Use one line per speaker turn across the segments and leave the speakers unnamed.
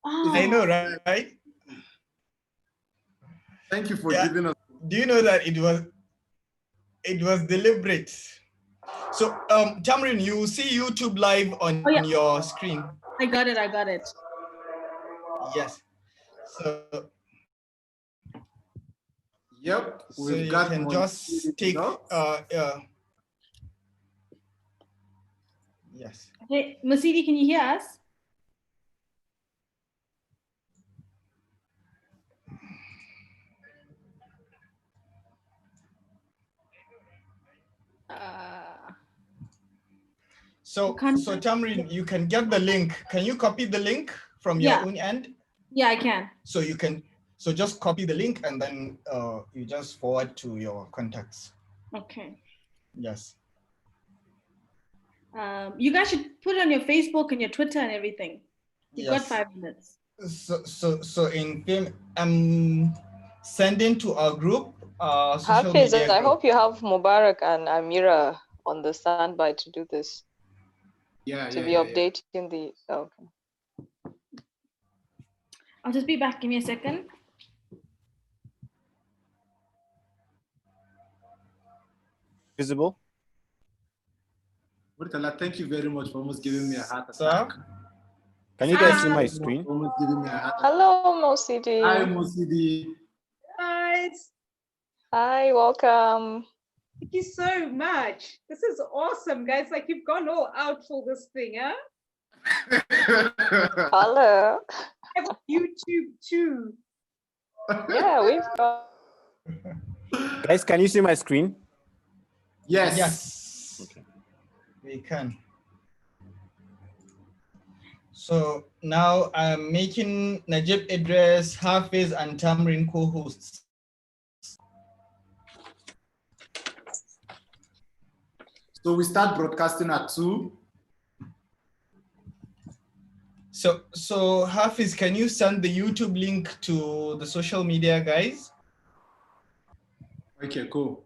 I know, right?
Thank you for giving us.
Do you know that it was deliberate? So, Tamrin, you see YouTube live on your screen.
I got it. I got it.
Yes. So.
Yep.
So you can just take. Yes.
Hey, Masidi, can you hear us?
So Tamrin, you can get the link. Can you copy the link from your own end?
Yeah, I can.
So you can, just copy the link and then you just forward to your contacts.
Okay.
Yes.
You guys should put it on your Facebook and your Twitter and everything. You've got 5 minutes.
So in film, I'm sending to our group. Social
Hafiz,
media
I
group.
hope you have Mubarak and Amira on the standby to do this. To be updating the. Okay.
I'll just be back. Give me a second.
Visible?
Thank you very much for almost giving me a heart attack.
Can you guys see my screen?
Almost giving me a heart attack.
Hello, Mosidi.
Hi, Mosidi.
Guys.
Hi, welcome.
Thank you so much. This is awesome, guys. Like, you've gone all out for this thing, huh?
Hello.
I have YouTube too.
Yeah, we've got.
Guys, can you see my screen?
Yes.
Yes. Okay. We can. So now I'm making Najib Idris, Hafiz, and Tamrin co-hosts.
So we start broadcasting at 2.
So Hafiz, can you send the YouTube link to the social media guys?
Okay, cool.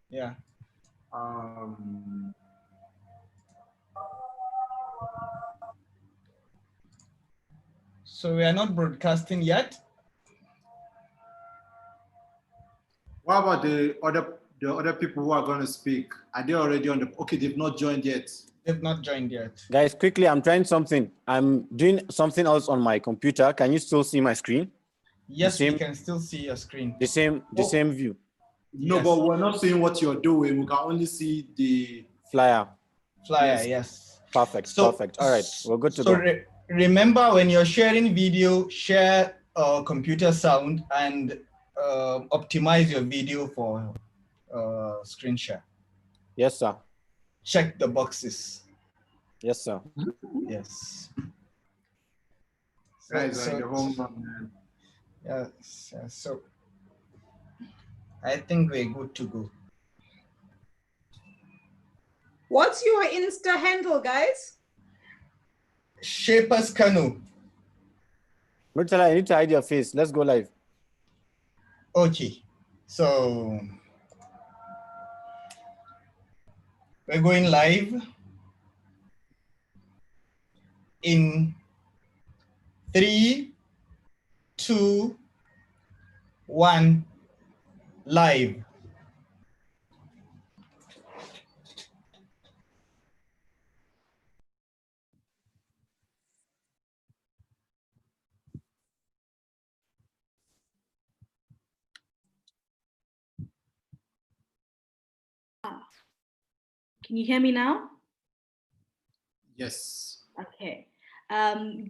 Yeah. So we are not broadcasting yet.
What about the other people who are going to speak? Are they already on the? Okay, they've not joined yet.
They've not joined yet.
Guys, quickly, I'm trying something. I'm doing something else on my computer. Can you still see my screen?
Yes, we can still see your screen.
The same view.
No,
yes.
But we're not seeing what you're doing. We can only see the
flyer.
Yes.
Perfect. Perfect. All right, we're good to go.
Remember, when you're sharing video, share computer sound and optimize your video for screen share.
Yes, sir.
Check the boxes.
Yes, sir.
Yes.
Guys, the home run, man.
Yes. So I think we're good to go.
What's your Insta handle, guys?
Shapers Canoe.
Murtala, I need to hide your face. Let's go live.
Okay. So we're going live in 3, 2, 1, live.
Can you hear me now?
Yes.
Okay.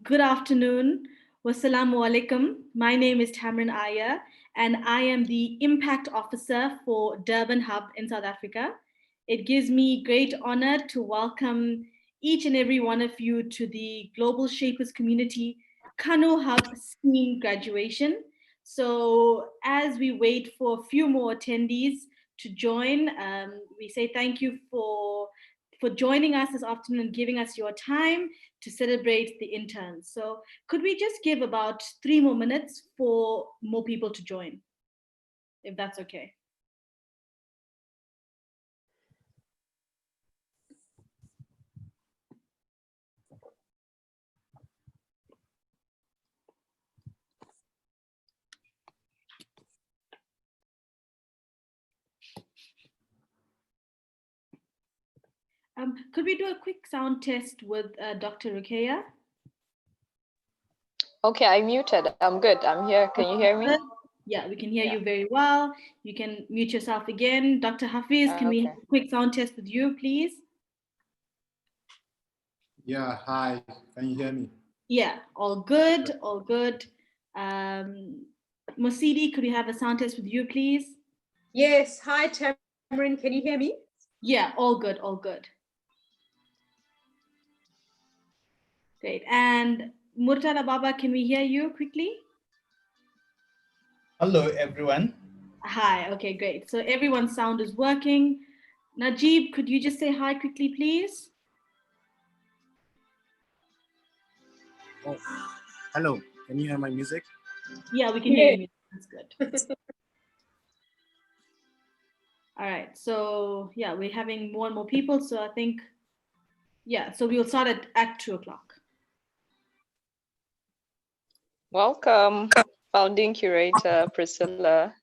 Good afternoon. Wassalamu alaikum. My name is Tamrin Aya, and I am the Impact Officer for Durban Hub in South Africa. It gives me great honor to welcome each and every one of you to the Global Shapers Community Kano Hub STEAM graduation. So as we wait for a few more attendees to join, we say thank you for joining us this afternoon and giving us your time to celebrate the interns. So could we just give about 3 more minutes for more people to join, if that's okay? Could we do a quick sound test with Dr. Rukeya?
Okay, I muted. I'm good. I'm here. Can you hear me?
Yeah, we can hear you very well. You can mute yourself again. Dr. Hafiz, can we have a quick sound test with you, please?
Yeah, hi. Can you hear me?
Yeah, all good, all good. Mosidi, could we have a sound test with you, please?
Yes, hi, Tamrin. Can you hear me?
Yeah, all good, all good. Great. And Murtada Baba, can we hear you quickly?
Hello, everyone.
Hi, okay, great. So everyone's sound is working. Najib, could you just say hi quickly, please?
Oh, hello. Can you hear my music?
Yeah, we can hear you. That's good. All right. So yeah, we're having more and more people. So I think, yeah, so we'll start at 2 o'clock.
Welcome, founding curator Priscilla.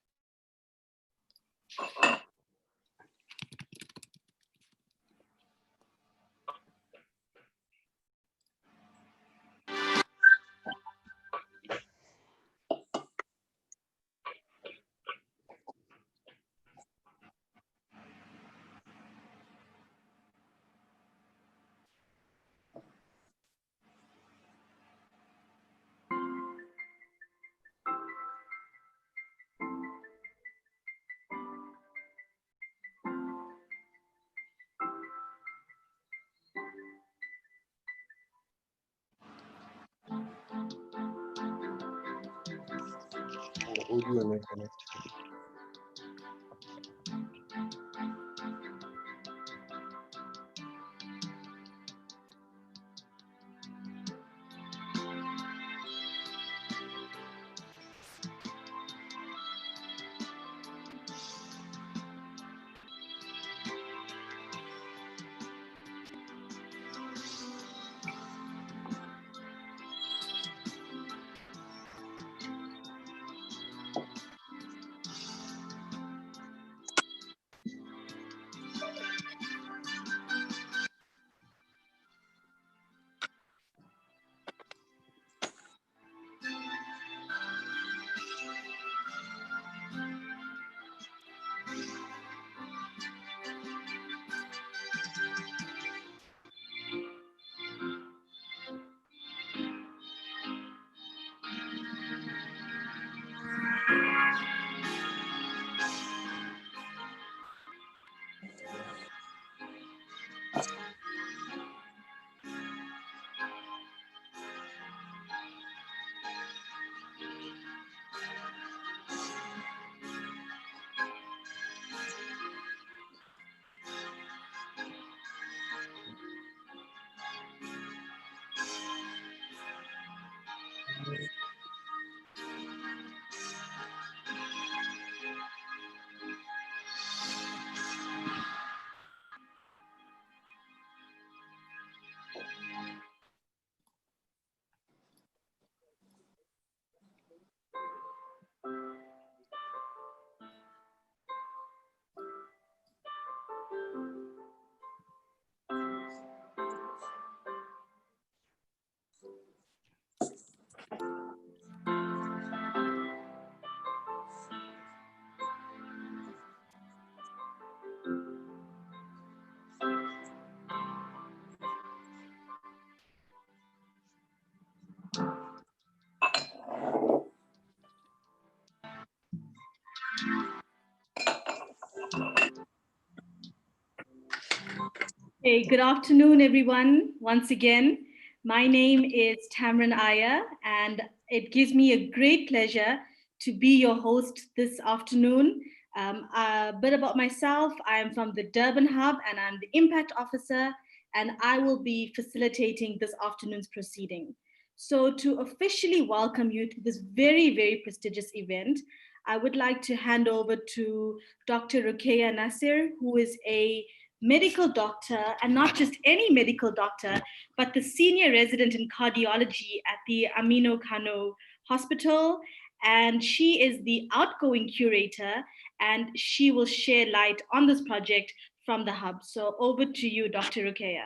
Hey, good afternoon, everyone. Once again, my name is Tamrin Aya, and it gives me a great pleasure to be your host this afternoon. A bit about myself, I am from the Durban Hub, and I'm the Impact Officer, and I will be facilitating this afternoon's proceeding. So to officially welcome you to this very, very prestigious event, I would like to hand over to Dr. Rukeya Nasir, who is a medical doctor, and not just any medical doctor, but the senior resident in cardiology at the Amino Kano Hospital. And she is the outgoing curator, and she will share light on this project from the hub. So over to you, Dr. Rukeya.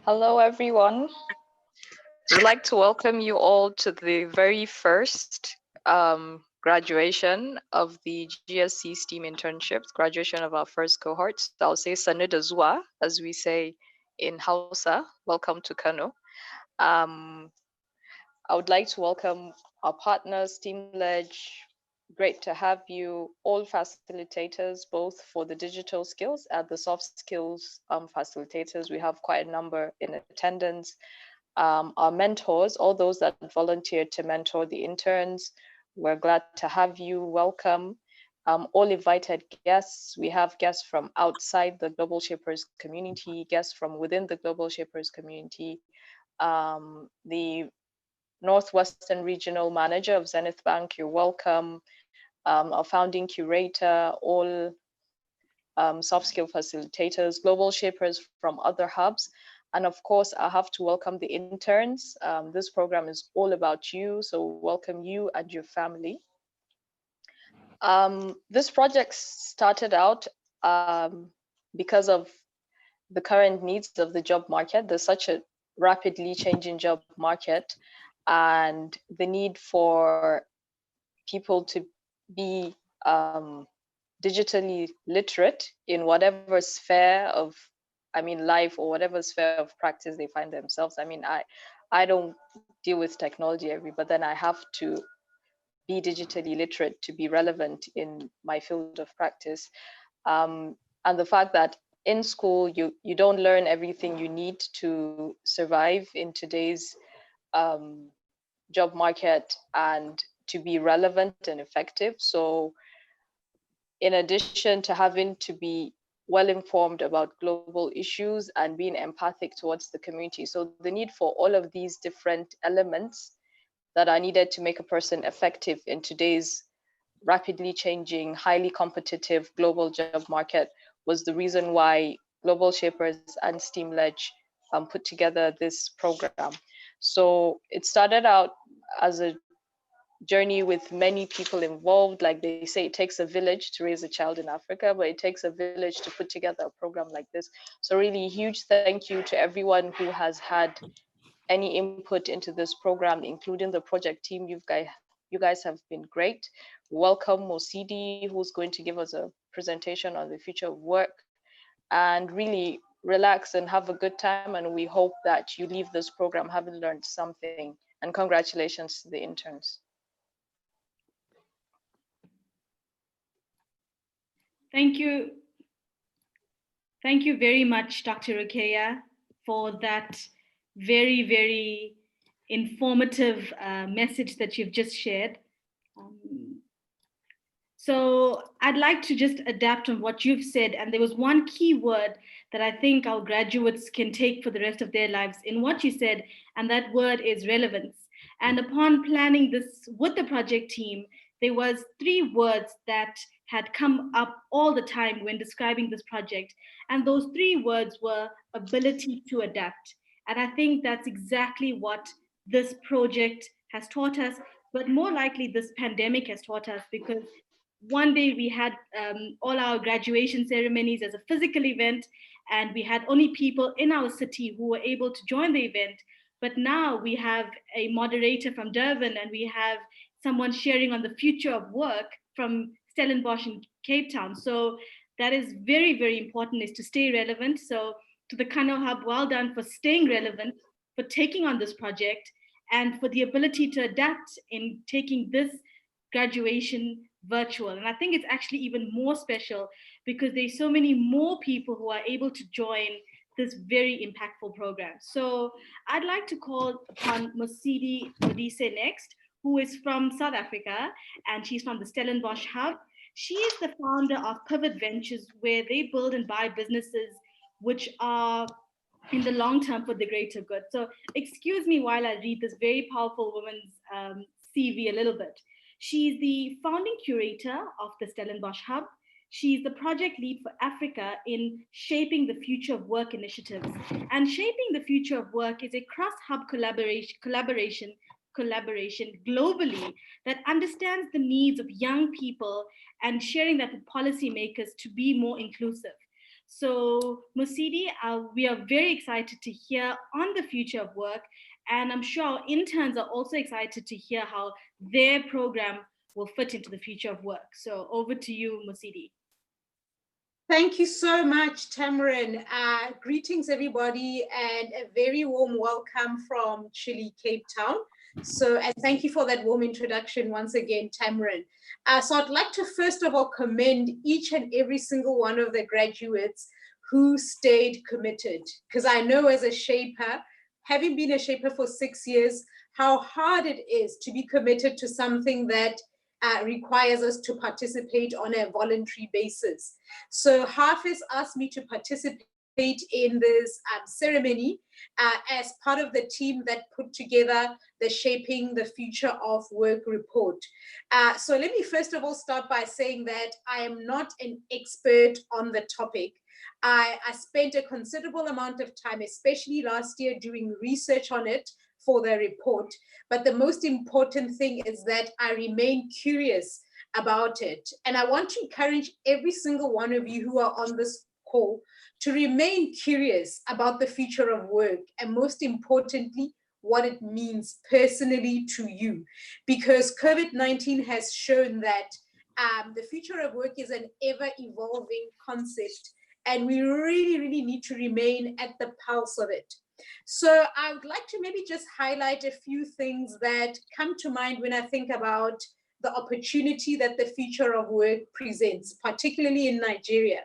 Hello, everyone. We'd like to welcome you all to the very first graduation of the GSC STEAM internships, graduation of our first cohort. So I'll say Sanu da Zuwa, as we say in Hausa. Welcome to Kano. I would like to welcome our partners, Team Ledge. Great to have you, all facilitators, both for the digital skills and the soft skills facilitators. We have quite a number in attendance. Our mentors, all those that volunteered to mentor the interns, we're glad to have you. Welcome. All invited guests. We have guests from outside the Global Shapers community, guests from within the Global Shapers community. The Northwestern Regional Manager of Zenith Bank, you're welcome. Our founding curator, all soft skill facilitators, global shapers from other hubs. And of course, I have to welcome the interns. This program is all about you, so welcome you and your family. This project started out because of the current needs of the job market. There's such a rapidly changing job market, and the need for people to be digitally literate in whatever sphere of, life or whatever sphere of practice they find themselves. I don't deal with technology but then I have to be digitally literate to be relevant in my field of practice. And the fact that in school, you don't learn everything you need to survive in today's job market and to be relevant and effective. So in addition to having to be well informed about global issues and being empathic towards the community, so the need for all of these different elements that are needed to make a person effective in today's rapidly changing, highly competitive global job market was the reason why Global Shapers and STEAM Ledge put together this program. So it started out as a journey with many people involved. Like they say, it takes a village to raise a child in Africa, but it takes a village to put together a program like this. So really huge thank you to everyone who has had any input into this program, including the project team. You guys have been great. Welcome Mosidi, who's going to give us a presentation on the future of work, and really relax and have a good time. And we hope that you leave this program having learned something. And congratulations to the interns.
Thank you. Thank you very much, Dr. Rukeya, for that very, very informative message that you've just shared. So I'd like to just adapt on what you've said. And there was one key word that I think our graduates can take for the rest of their lives in what you said, and that word is relevance. And upon planning this with the project team, there was 3 words that had come up all the time when describing this project. And those 3 words were ability to adapt. And I think that's exactly what this project has taught us, but more likely this pandemic has taught us, because one day we had all our graduation ceremonies as a physical event, and we had only people in our city who were able to join the event. But now we have a moderator from Durban, and we have someone sharing on the future of work from Stellenbosch in Cape Town. So that is very, very important, is to stay relevant. So to the Kano Hub, well done for staying relevant, for taking on this project, and for the ability to adapt in taking this graduation virtual. And I think it's actually even more special because there's so many more people who are able to join this very impactful program. So I'd like to call upon Mosidi Modise next, who is from South Africa, and she's from the Stellenbosch Hub. She is the founder of Pivot Ventures, where they build and buy businesses which are in the long term for the greater good. So excuse me while I read this very powerful woman's CV a little bit. She's the founding curator of the Stellenbosch Hub. She's the project lead for Africa in Shaping the Future of Work initiatives. And Shaping the Future of Work is a cross-hub collaboration collaboration globally that understands the needs of young people and sharing that with policymakers to be more inclusive. So, Musidi, we are very excited to hear on the future of work, and I'm sure our interns are also excited to hear how their program will fit into the future of work. So, over to you, Musidi.
Thank you so much, Tamarin. Greetings, everybody, and a very warm welcome from chilly Cape Town. And thank you for that warm introduction once again, Tamarin. So I'd like to first of all commend each and every single one of the graduates who stayed committed, because I know as a shaper, having been a shaper for 6 years, how hard it is to be committed to something that requires us to participate on a voluntary basis. So Hafiz asked me to participate in this ceremony as part of the team that put together the Shaping the Future of Work report. So let me first of all start by saying that I am not an expert on the topic. I spent a considerable amount of time, especially last year, doing research on it for the report. But the most important thing is that I remain curious about it. And I want to encourage every single one of you who are on this call to remain curious about the future of work, and most importantly, what it means personally to you. Because COVID-19 has shown that the future of work is an ever-evolving concept, and we really, really need to remain at the pulse of it. So I would like to maybe just highlight a few things that come to mind when I think about the opportunity that the future of work presents, particularly in Nigeria.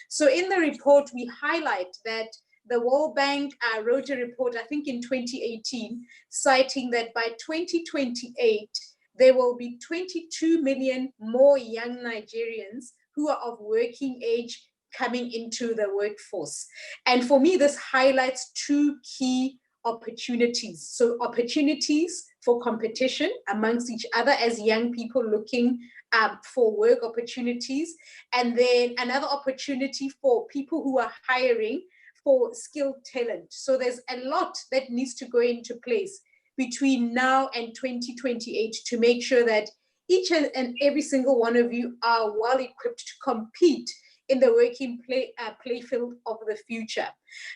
So in the report, we highlight that the World Bank wrote a report, I think in 2018, citing that by 2028, there will be 22 million more young Nigerians who are of working age coming into the workforce. And for me, this highlights two key opportunities. So opportunities for competition amongst each other as young people looking for work opportunities. And then another opportunity for people who are hiring for skilled talent. So there's a lot that needs to go into place between now and 2028 to make sure that each and every single one of you are well equipped to compete in the working play field of the future.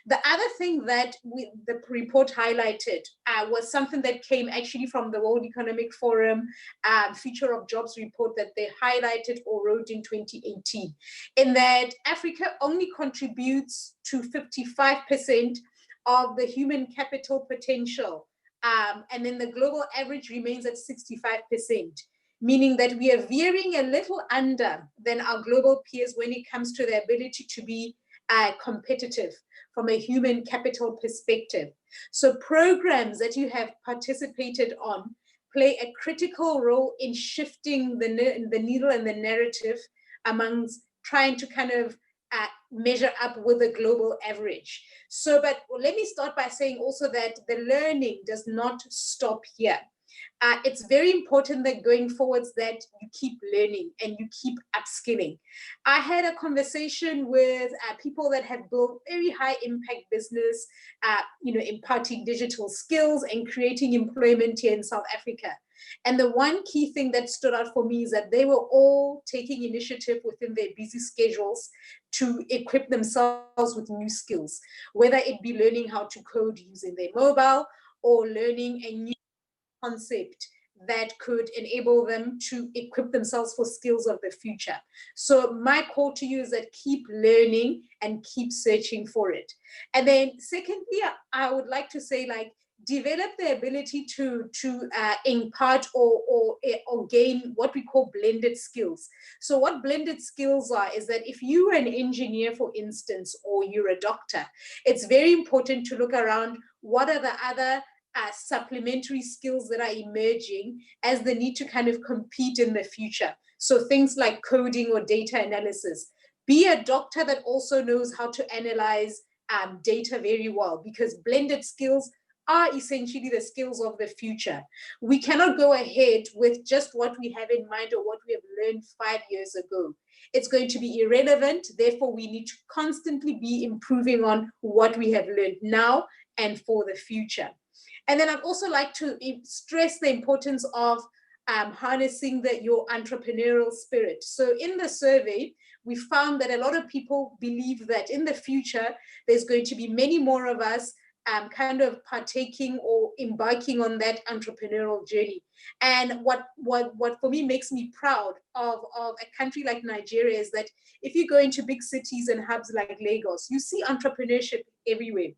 The other thing that the report highlighted was something that came actually from the World Economic Forum Future of Jobs report that they highlighted or wrote in 2018, in that Africa only contributes to 55% of the human capital potential, and then the global average remains at 65%. Meaning that we are veering a little under than our global peers when it comes to the ability to be competitive from a human capital perspective. So programs that you have participated on play a critical role in shifting the needle and the narrative amongst trying to kind of measure up with the global average. So, but let me start by saying also that the learning does not stop here. It's very important that going forwards that you keep learning and you keep upskilling. I had a conversation with people that have built very high impact business, imparting digital skills and creating employment here in South Africa. And the one key thing that stood out for me is that they were all taking initiative within their busy schedules to equip themselves with new skills, whether it be learning how to code using their mobile or learning a new concept that could enable them to equip themselves for skills of the future. So my call to you is that keep learning and keep searching for it. And then secondly, I would like to say, like, develop the ability to impart or gain what we call blended skills. So what blended skills are is that if you are an engineer, for instance, or you're a doctor, it's very important to look around what are the other supplementary skills that are emerging as the need to kind of compete in the future. So things like coding or data analysis. Be a doctor that also knows how to analyze data very well, because blended skills are essentially the skills of the future. We cannot go ahead with just what we have in mind or what we have learned 5 years ago. It's going to be irrelevant. Therefore, we need to constantly be improving on what we have learned now and for the future. And then I'd also like to stress the importance of harnessing your entrepreneurial spirit. So in the survey, we found that a lot of people believe that in the future, there's going to be many more of us kind of partaking or embarking on that entrepreneurial journey. And what for me makes me proud of a country like Nigeria is that if you go into big cities and hubs like Lagos, you see entrepreneurship everywhere.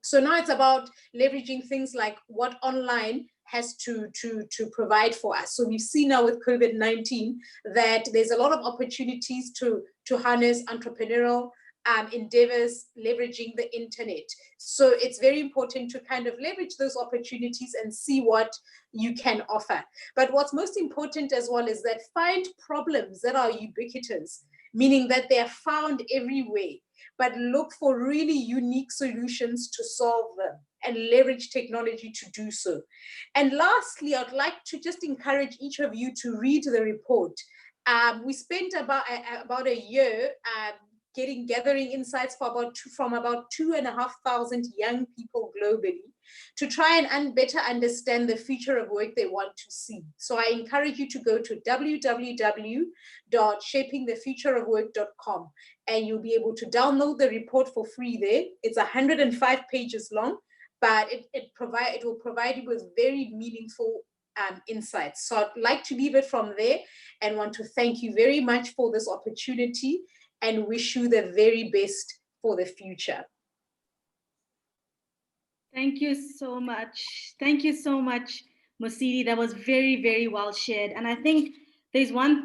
So now it's about leveraging things like what online has to provide for us. So we've seen now with COVID-19 that there's a lot of opportunities to harness entrepreneurial endeavors leveraging the internet. So it's very important to kind of leverage those opportunities and see what you can offer. But what's most important as well is that find problems that are ubiquitous, meaning that they are found everywhere, but look for really unique solutions to solve them and leverage technology to do so. And lastly, I'd like to just encourage each of you to read the report. We spent about a year gathering insights from about 2,500 young people globally to try and better understand the future of work they want to see. So I encourage you to go to www.shapingthefutureofwork.com and you'll be able to download the report for free there. It's 105 pages long, but it will provide you with very meaningful insights. So I'd like to leave it from there and want to thank you very much for this opportunity and wish you the very best for the future.
Thank you so much. Thank you so much, Mosidi. That was very, very well shared. And I think there's one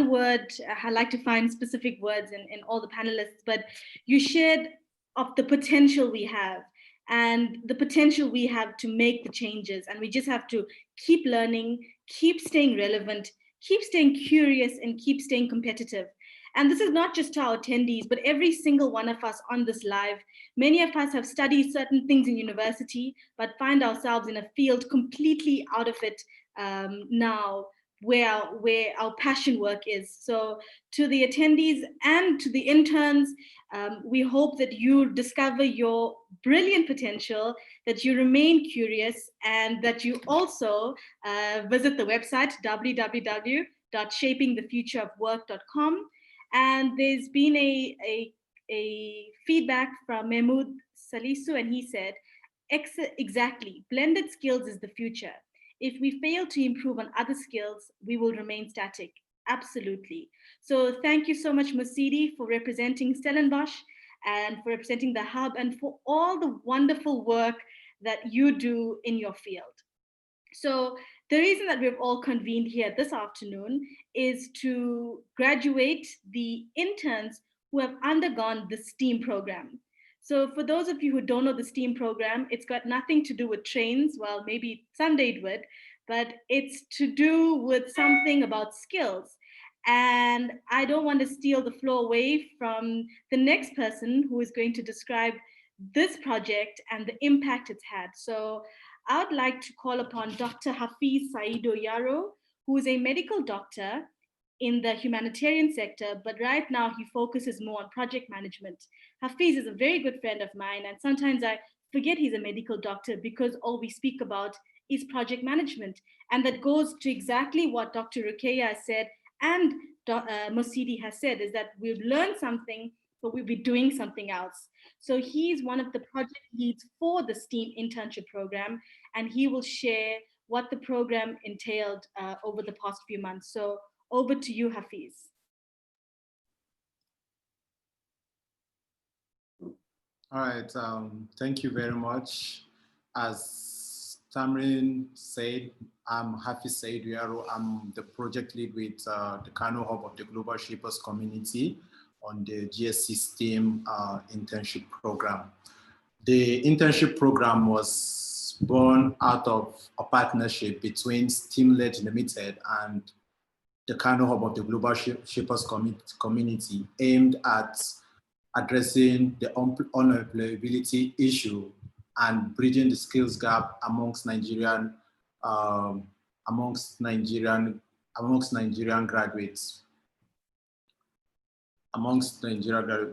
word, I like to find specific words in all the panelists, but you shared of the potential we have and the potential we have to make the changes. And we just have to keep learning, keep staying relevant, keep staying curious, and keep staying competitive. And this is not just to our attendees, but every single one of us on this live. Many of us have studied certain things in university, but find ourselves in a field completely out of it now, where our passion work is. So to the attendees and to the interns, we hope that you discover your brilliant potential, that you remain curious, and that you also visit the website, www.shapingthefutureofwork.com. And there's been a feedback from Mahmoud Salisu, and he said, exactly, blended skills is the future. If we fail to improve on other skills, we will remain static. Absolutely. So thank you so much, Mosidi, for representing Stellenbosch and for representing the Hub and for all the wonderful work that you do in your field. So the reason that we've all convened here this afternoon is to graduate the interns who have undergone the STEAM program. So for those of you who don't know the STEAM program, it's got nothing to do with trains. Well, maybe someday it would, but it's to do with something about skills. And I don't want to steal the floor away from the next person who is going to describe this project and the impact it's had. So I would like to call upon Dr. Hafiz Saido Yaro, who is a medical doctor in the humanitarian sector, but right now he focuses more on project management. Hafiz is a very good friend of mine, and sometimes I forget he's a medical doctor because all we speak about is project management. And that goes to exactly what Dr. Rukeya said and Mosidi has said, is that we've learned something, but we'll be doing something else. So he's one of the project leads for the STEAM internship program, and he will share what the program entailed over the past few months. So over to you, Hafiz.
All right, thank you very much. As Tamrin said, I'm Hafiz Said Yaro. I'm the project lead with the Kano Hub of the Global Shapers community on the GSC STEAM internship program. The internship program was born out of a partnership between STEAM-led Limited and the Kano Hub of the Global Shapers community, aimed at addressing the unemployability issue and bridging the skills gap amongst Nigerian graduates.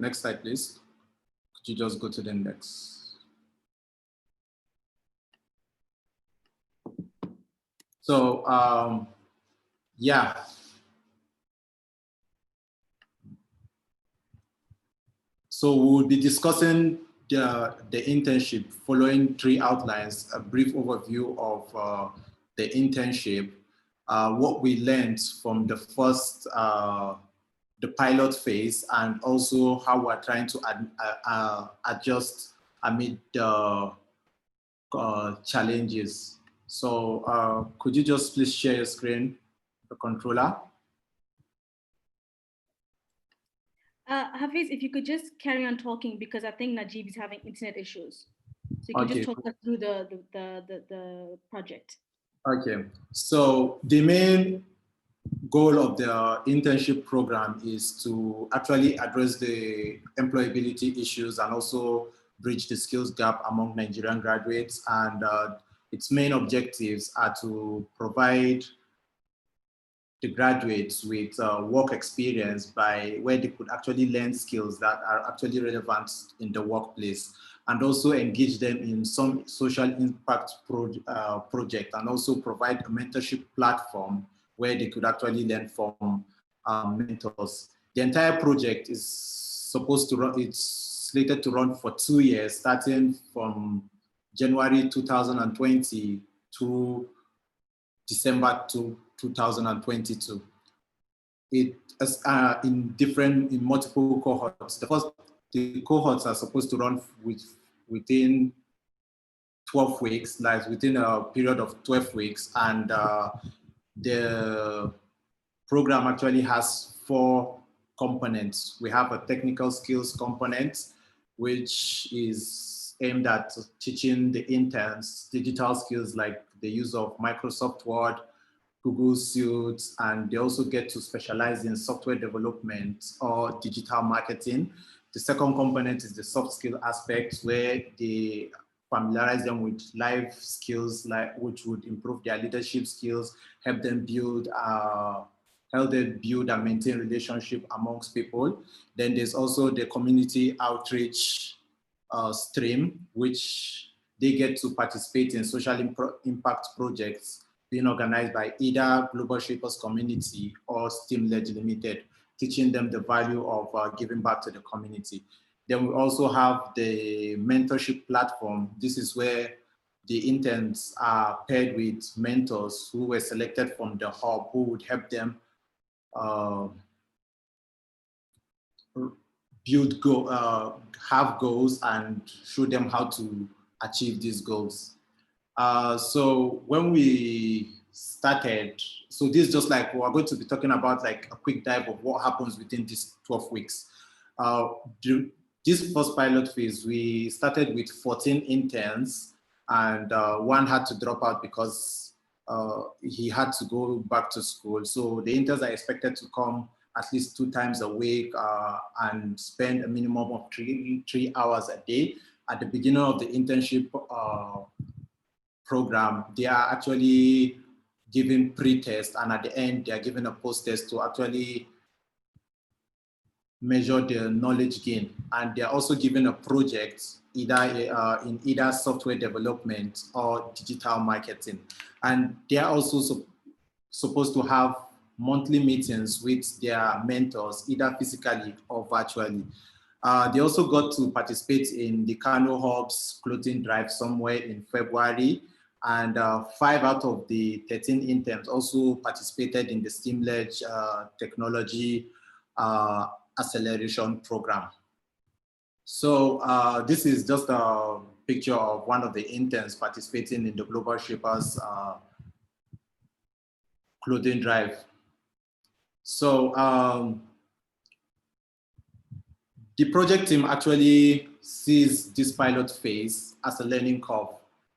Next slide, please. Could you just go to the next? So yeah. So we'll be discussing the internship following 3 outlines, a brief overview of the internship, what we learned from the first, the pilot phase, and also how we're trying to adjust amid the challenges. So could you just please share your screen, the controller?
Hafiz, if you could just carry on talking, because I think Najib is having internet issues. So you can
Okay.
just talk us through the project.
Okay, so the main goal of the internship program is to actually address the employability issues and also bridge the skills gap among Nigerian graduates. And its main objectives are to provide the graduates with work experience by where they could actually learn skills that are actually relevant in the workplace, and also engage them in some social impact project, and also provide a mentorship platform where they could actually learn from mentors. The entire project is supposed to run, it's slated to run for 2 years, starting from January 2020 to December 2022. It is in multiple cohorts. The cohorts are supposed to run within 12 weeks, like within a period of 12 weeks. And the program actually has 4 components. We have a technical skills component, which is aimed at teaching the interns digital skills like the use of Microsoft Word, Google Suite, and they also get to specialize in software development or digital marketing. The second component is the soft skill aspect, where they familiarize them with life skills, which would improve their leadership skills, help them build and maintain relationship amongst people. Then there's also the community outreach stream, which they get to participate in social impact projects being organized by either Global Shapers Community or STEAM Ledge Limited, teaching them the value of giving back to the community. Then we also have the mentorship platform. This is where the interns are paired with mentors who were selected from the hub, who would help them have goals and show them how to achieve these goals. So when we started, so this is just like, we're going to be talking about like a quick dive of what happens within these 12 weeks. This first pilot phase, we started with 14 interns, and one had to drop out because he had to go back to school. So the interns are expected to come at least 2 times a week and spend a minimum of 3 hours a day. At the beginning of the internship program, they are actually given pre-test, and at the end, they are given a post-test to actually measure their knowledge gain. And they're also given a project in either software development or digital marketing. And they're also supposed to have monthly meetings with their mentors, either physically or virtually. They also got to participate in the Kano Hub's clothing drive somewhere in February. And 5 out of the 13 interns also participated in the STEAM Ledge technology acceleration program. So this is just a picture of one of the interns participating in the Global Shapers clothing drive. So the project team actually sees this pilot phase as a learning curve,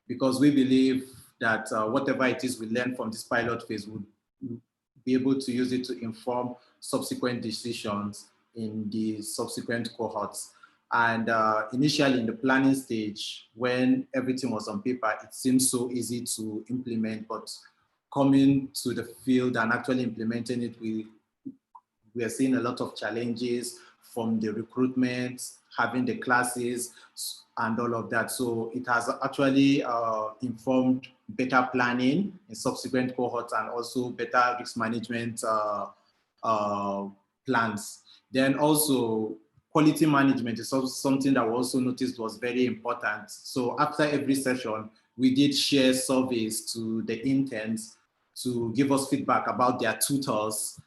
because we believe that whatever it is we learn from this pilot phase would be able to use it to inform subsequent decisions in the subsequent cohorts. And initially in the planning stage, when everything was on paper, it seemed so easy to implement, but coming to the field and actually implementing it, we are seeing a lot of challenges, from the recruitment having the classes and all of that. So it has actually informed better planning in subsequent cohorts and also better risk management plans. Then also quality management is also something that we also noticed was very important. So after every session, we did share surveys to the interns to give us feedback about their tutors,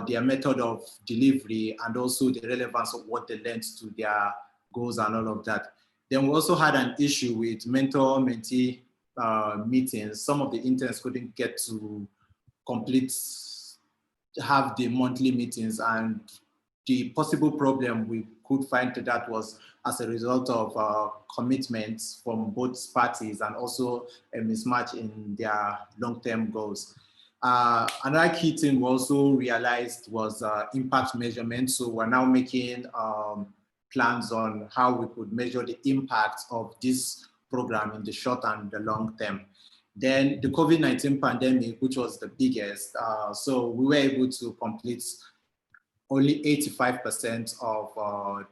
their method of delivery, and also the relevance of what they learned to their goals and all of that. Then we also had an issue with mentor-mentee meetings. Some of the interns couldn't get to have the monthly meetings, and the possible problem we could find to that was as a result of commitments from both parties and also a mismatch in their long-term goals. Another key thing we also realized was impact measurement. So we're now making plans on how we could measure the impact of this program in the short and the long term. Then the COVID-19 pandemic, which was the biggest, so we were able to complete only 85% of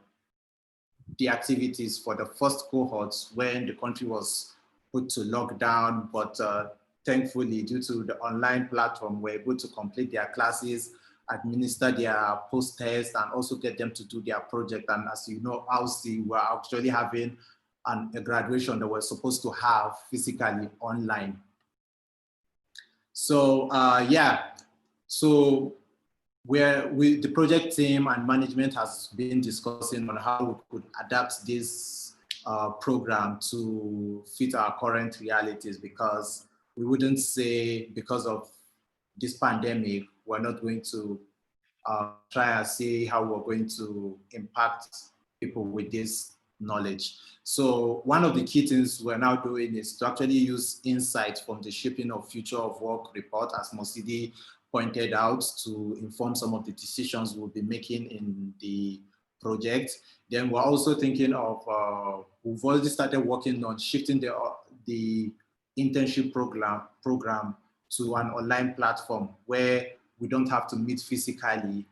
the activities for the first cohorts when the country was put to lockdown, but thankfully, due to the online platform, we're able to complete their classes, administer their post-test, and also get them to do their project. And as you know, we're actually having a graduation that we're supposed to have physically online. So so the project team and management has been discussing on how we could adapt this program to fit our current realities, because we wouldn't say because of this pandemic, we're not going to try and see how we're going to impact people with this knowledge. So one of the key things we're now doing is to actually use insights from the Shaping of Future of Work report, as Mosidi pointed out, to inform some of the decisions we'll be making in the project. Then we're also thinking of, we've already started working on shifting the internship program to an online platform where we don't have to meet physically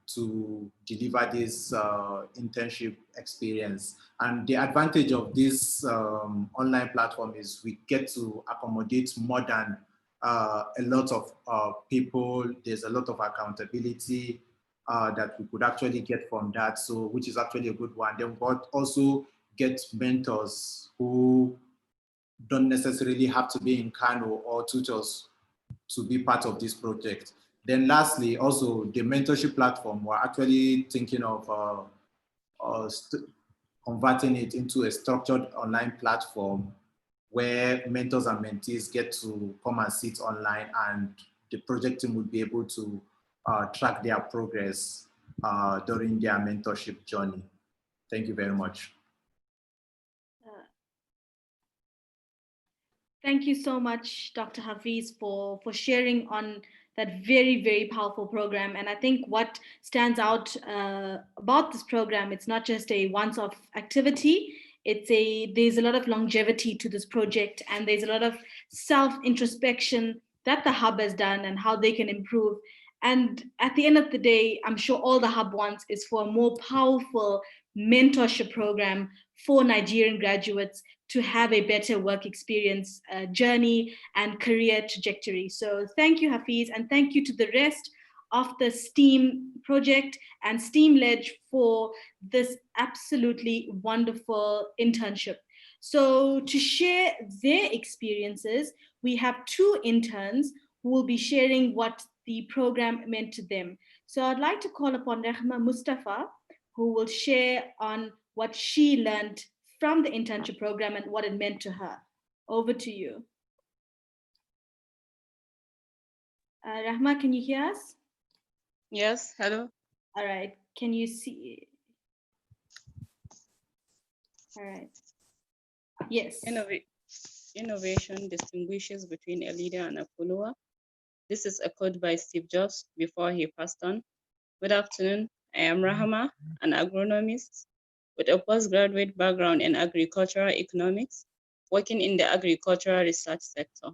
to deliver this internship experience. And the advantage of this online platform is we get to accommodate more than a lot of people. There's a lot of accountability that we could actually get from that, so which is actually a good one. Then but also get mentors who don't necessarily have to be in Kano, or tutors to be part of this project. Then lastly, also the mentorship platform, we're actually thinking of converting it into a structured online platform where mentors and mentees get to come and sit online, and the project team will be able to track their progress during their mentorship journey. Thank you very much.
Thank you so much, Dr. Hafiz, for sharing on that very, very powerful program. And I think what stands out about this program, it's not just a once-off activity. There's a lot of longevity to this project, and there's a lot of self-introspection that the Hub has done and how they can improve. And at the end of the day, I'm sure all the Hub wants is for a more powerful mentorship program for Nigerian graduates to have a better work experience journey and career trajectory. So thank you, Hafiz, and thank you to the rest of the STEAM project and STEAM Ledge for this absolutely wonderful internship. So to share their experiences, we have two interns who will be sharing what the program meant to them. So I'd like to call upon Rahma Mustafa, who will share on what she learned from the internship program and what it meant to her. Over to you. Rahma, can you hear us?
Yes, hello.
All right, can you see? All right, yes.
Innovation distinguishes between a leader and a follower. This is a quote by Steve Jobs before he passed on. Good afternoon, I am Rahama, an agronomist with a postgraduate background in agricultural economics, working in the agricultural research sector.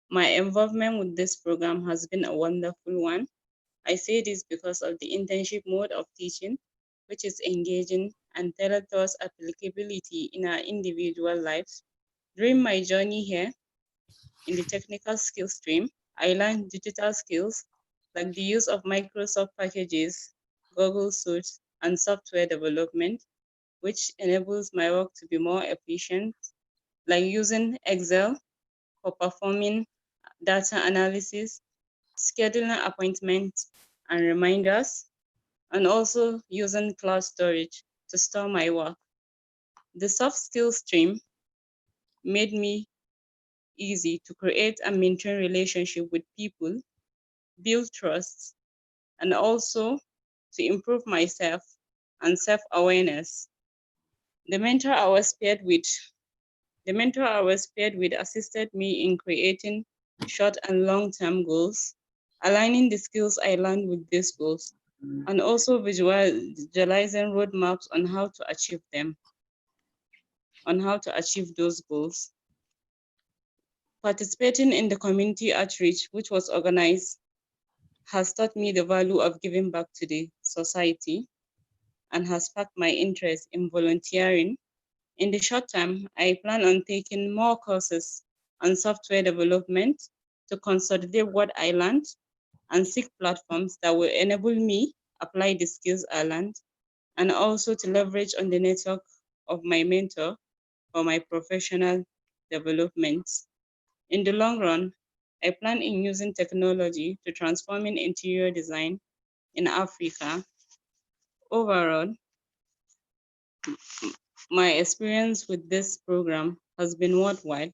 My involvement with this program has been a wonderful one. I say this because of the internship mode of teaching. which is engaging and tailored towards applicability in our individual lives. During my journey here in the technical skills stream, I learned digital skills like the use of Microsoft packages, Google Suite, and software development, which enables my work to be more efficient, like using Excel for performing data analysis, scheduling appointments and reminders, and also using cloud storage to store my work. The soft skills stream made me easy to create and maintain relationship with people, build trust, and also to improve myself and self-awareness. The mentor I was paired with assisted me in creating short and long-term goals, aligning the skills I learned with these goals, and also visualizing roadmaps on how to achieve them, on how to achieve those goals. Participating in the community outreach, which was organized, has taught me the value of giving back to the society and has sparked my interest in volunteering. In the short term, I plan on taking more courses on software development to consolidate what I learned and seek platforms that will enable me apply the skills I learned, and also to leverage on the network of my mentor for my professional development. In the long run, I plan in using technology to transforming interior design in Africa. Overall, my experience with this program has been worthwhile.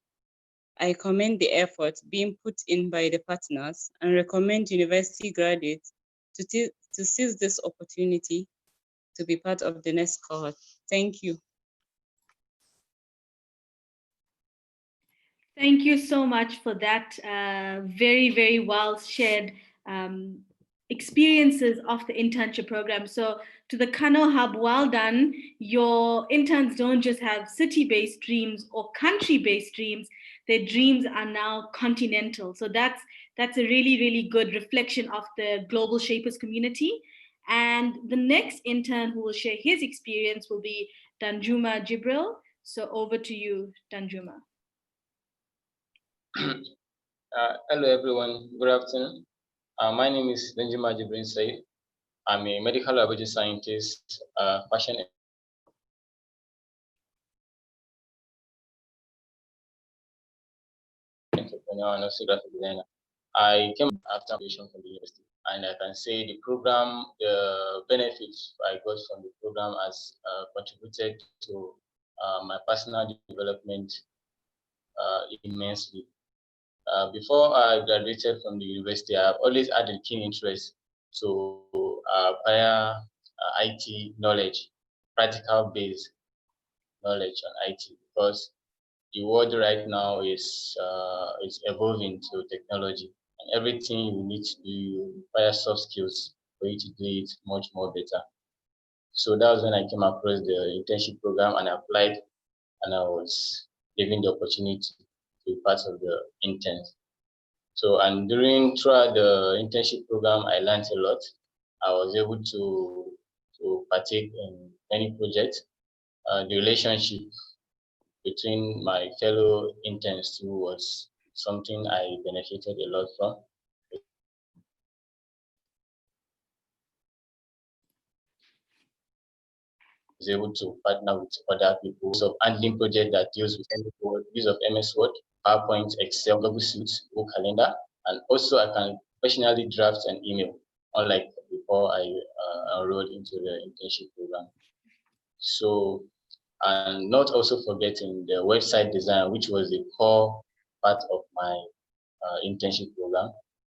I commend the effort being put in by the partners and recommend university graduates to seize this opportunity to be part of the next cohort. Thank you.
Thank you so much for that very, very well shared experiences of the internship program. So to the Kano Hub, well done. Your interns don't just have city-based dreams or country-based dreams. Their dreams are now continental. So that's a really, really good reflection of the Global Shapers community. And the next intern who will share his experience will be Danjuma Jibril. So over to you, Danjuma.
Hello everyone, good afternoon. My name is Benjamin Jibrin Said. I'm a medical laboratory scientist, fashion entrepreneur and also graphic designer. I came after graduation from the university, and I can say the program, the benefits I got from the program has contributed to my personal development immensely. Before I graduated from the university, I've always had a keen interest to acquire IT knowledge, practical based knowledge on IT, because the world right now is evolving to technology, and everything you need to do requires soft skills for you to do it much more better. So that was when I came across the internship program and I applied, and I was given the opportunity to be part of the interns. So, and throughout the internship program, I learned a lot. I was able to partake in many projects. The relationship between my fellow interns too was something I benefited a lot from. I was able to partner with other people. So handling project that deals with use of MS Word, PowerPoint, Excel, Google Suite, Google Calendar, and also I can professionally draft an email, unlike before I enrolled into the internship program. So, and not also forgetting the website design, which was a core part of my internship program,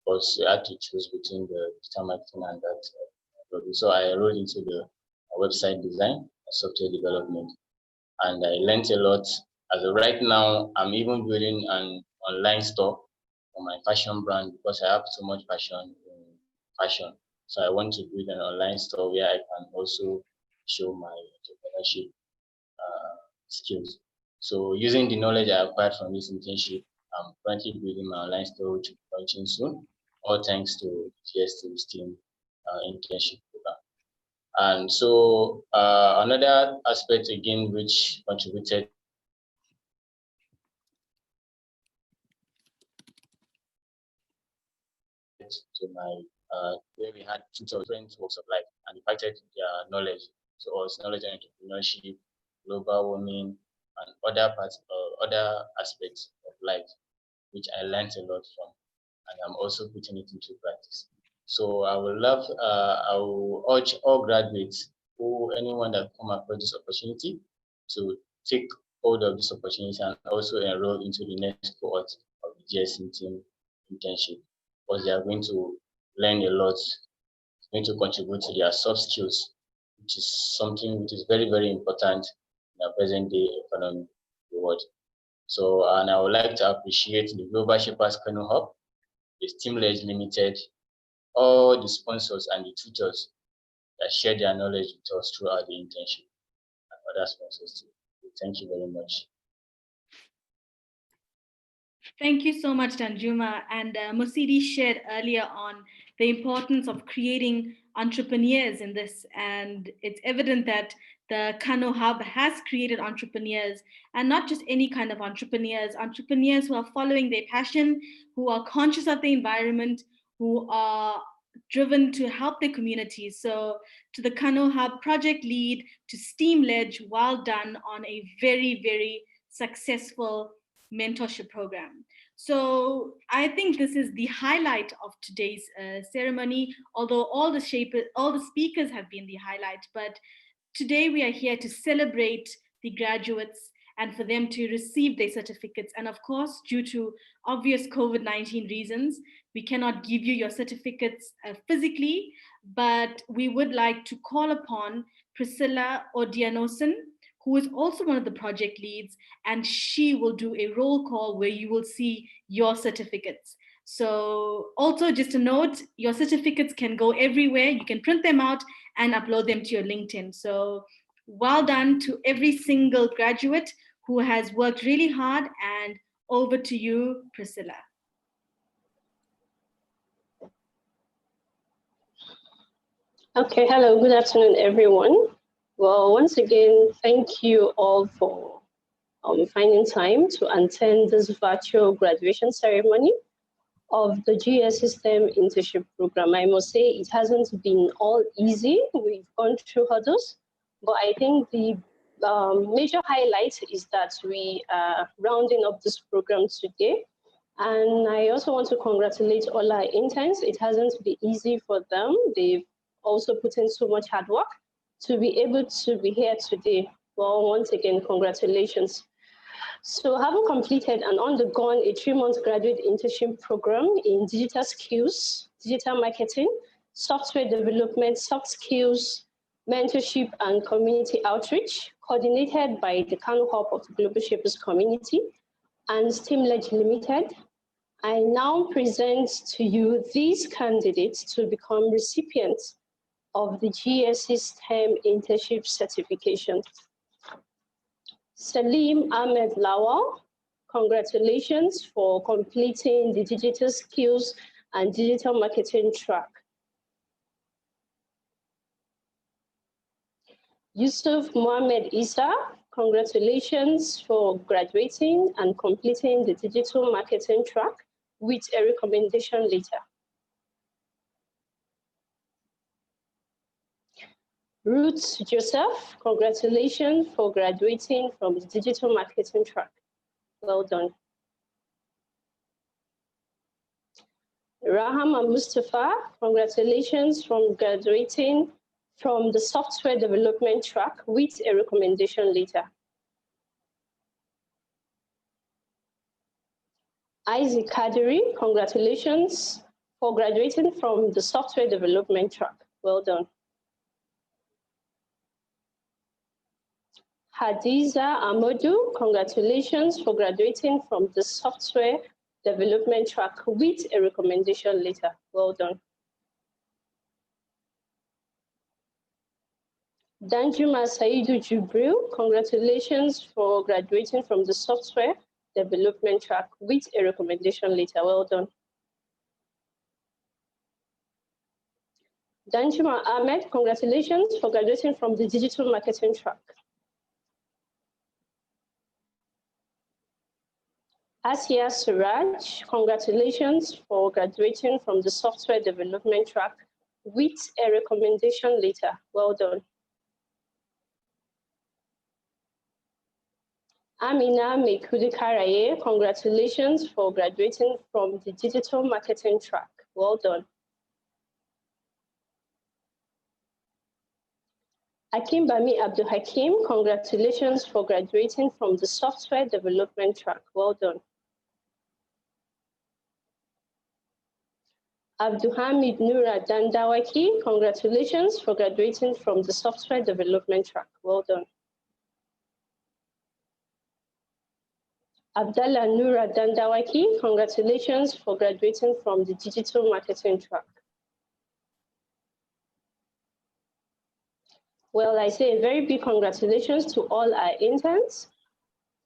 because I had to choose between the digital marketing and that. So I enrolled into the website design, software development, and I learned a lot. As of right now, I'm even building an online store for my fashion brand because I have so much passion in fashion. So I want to build an online store where I can also show my entrepreneurship skills. So using the knowledge I acquired from this internship, I'm currently building my online store, which will be launching soon, all thanks to GST STEAM internship program. And so another aspect again which contributed to my where we had two different walks of life and impacted their knowledge to us, knowledge and entrepreneurship, global warming, and other parts other aspects of life, which I learned a lot from, and I'm also putting it into practice. So I will urge all graduates or anyone that come across this opportunity to take hold of this opportunity and also enroll into the next cohort of the GSM team internship, because they are going to learn a lot, going to contribute to their soft skills, which is something which is very, very important in our present day economic world. So, and I would like to appreciate the Global Shapers Kano Hub, the Steamledge Limited, all the sponsors and the tutors that share their knowledge with us throughout the internship and other sponsors too. Thank you very much.
Thank you so much, Danjuma. And Mosidi shared earlier on the importance of creating entrepreneurs in this. And it's evident that the Kano Hub has created entrepreneurs, and not just any kind of entrepreneurs, entrepreneurs who are following their passion, who are conscious of the environment, who are driven to help their communities. So to the Kano Hub project lead, to Steamledge, well done on a very, very successful mentorship program. So I think this is the highlight of today's ceremony, although all the speakers have been the highlight, but today we are here to celebrate the graduates and for them to receive their certificates. And of course, due to obvious COVID-19 reasons, we cannot give you your certificates physically, but we would like to call upon Priscilla Odianosen, who is also one of the project leads, and she will do a roll call where you will see your certificates. So also just a note, your certificates can go everywhere. You can print them out and upload them to your LinkedIn. So well done to every single graduate who has worked really hard, and over to you, Priscilla.
Okay, hello, good afternoon, everyone. Well, once again, thank you all for finding time to attend this virtual graduation ceremony of the GS System Internship Program. I must say it hasn't been all easy. We've gone through hurdles, but I think the major highlight is that we are rounding up this program today. And I also want to congratulate all our interns. It hasn't been easy for them. They've also put in so much hard work to be able to be here today. Well, once again, congratulations. So having completed and undergone a 3-month graduate internship program in digital skills, digital marketing, software development, soft skills, mentorship, and community outreach, coordinated by the Kano Hub of the Global Shapers Community and Steamledge Limited, I now present to you these candidates to become recipients of the GS System Internship Certification. Salim Ahmed Lawal, congratulations for completing the digital skills and digital marketing track. Yusuf Mohamed Isa, congratulations for graduating and completing the digital marketing track with a recommendation letter. Ruth Joseph, congratulations for graduating from the digital marketing track. Well done. Rahama Mustafa, congratulations from graduating from the software development track with a recommendation letter. Isaac Kadiri, congratulations for graduating from the software development track. Well done. Hadiza Amadou, congratulations for graduating from the software development track with a recommendation letter. Well done. Danjuma Saidu Jubril, congratulations for graduating from the software development track with a recommendation letter. Well done. Danjuma Ahmed, congratulations for graduating from the digital marketing track. Asia Suraj, congratulations for graduating from the software development track with a recommendation letter. Well done. Amina Mekudi-Karaye, congratulations for graduating from the digital marketing track. Well done. Akimbami Abdul Hakim, congratulations for graduating from the software development track. Well done. Abdulhamid Nura Dandawaki, congratulations for graduating from the software development track. Well done. Abdallah Nura Dandawaki, congratulations for graduating from the digital marketing track. Well, I say a very big congratulations to all our interns.